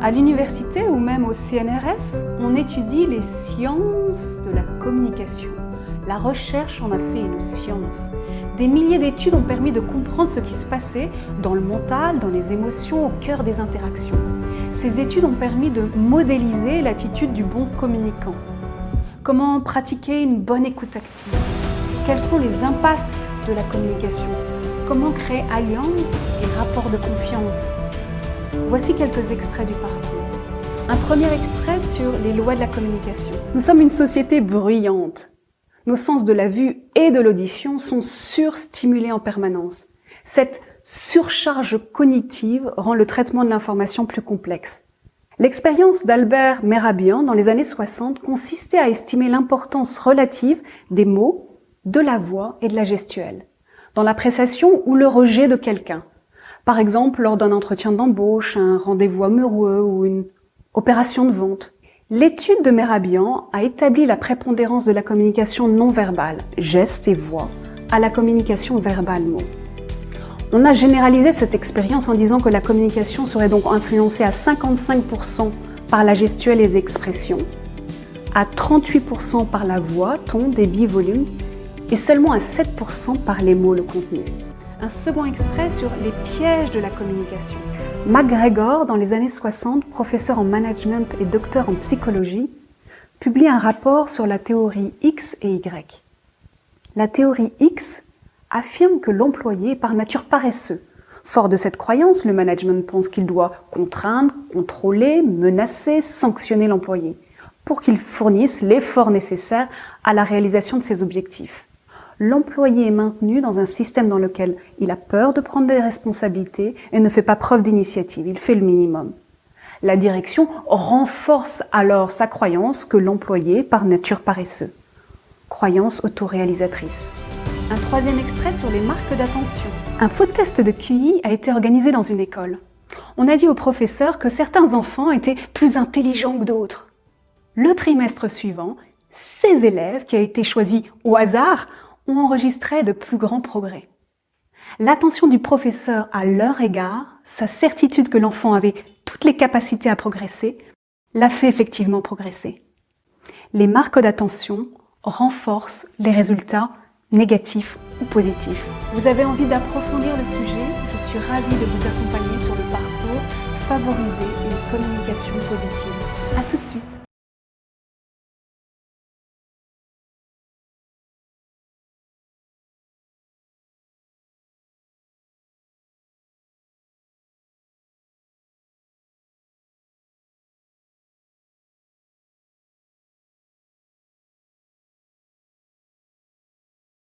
À l'université ou même au CNRS, on étudie les sciences de la communication. La recherche en a fait une science. Des milliers d'études ont permis de comprendre ce qui se passait dans le mental, dans les émotions, au cœur des interactions. Ces études ont permis de modéliser l'attitude du bon communicant. Comment pratiquer une bonne écoute active? Quelles sont les impasses de la communication? Comment créer alliance et rapport de confiance? Voici quelques extraits du parcours. Un premier extrait sur les lois de la communication. Nous sommes une société bruyante. Nos sens de la vue et de l'audition sont surstimulés en permanence. Cette surcharge cognitive rend le traitement de l'information plus complexe. L'expérience d'Albert Mehrabian dans les années 60 consistait à estimer l'importance relative des mots, de la voix et de la gestuelle, dans l'appréciation ou le rejet de quelqu'un. Par exemple, lors d'un entretien d'embauche, un rendez-vous amoureux ou une opération de vente. L'étude de Mehrabian a établi la prépondérance de la communication non verbale, gestes et voix, à la communication verbale mots. On a généralisé cette expérience en disant que la communication serait donc influencée à 55% par la gestuelle et les expressions, à 38% par la voix, ton, débit, volume, et seulement à 7% par les mots, le contenu. Un second extrait sur les pièges de la communication. McGregor, dans les années 60, professeur en management et docteur en psychologie, publie un rapport sur la théorie X et Y. La théorie X affirme que l'employé est par nature paresseux. Fort de cette croyance, le management pense qu'il doit contraindre, contrôler, menacer, sanctionner l'employé pour qu'il fournisse l'effort nécessaire à la réalisation de ses objectifs. L'employé est maintenu dans un système dans lequel il a peur de prendre des responsabilités et ne fait pas preuve d'initiative, il fait le minimum. La direction renforce alors sa croyance que l'employé est par nature paresseux. Croyance autoréalisatrice. Un troisième extrait sur les marques d'attention. Un faux test de QI a été organisé dans une école. On a dit au professeur que certains enfants étaient plus intelligents que d'autres. Le trimestre suivant, ces élèves, qui a été choisi au hasard, ont enregistré de plus grands progrès. L'attention du professeur à leur égard, sa certitude que l'enfant avait toutes les capacités à progresser, l'a fait effectivement progresser. Les marques d'attention renforcent les résultats négatifs ou positifs. Vous avez envie d'approfondir le sujet? Je suis ravie de vous accompagner sur le parcours Favoriser une communication positive. À tout de suite.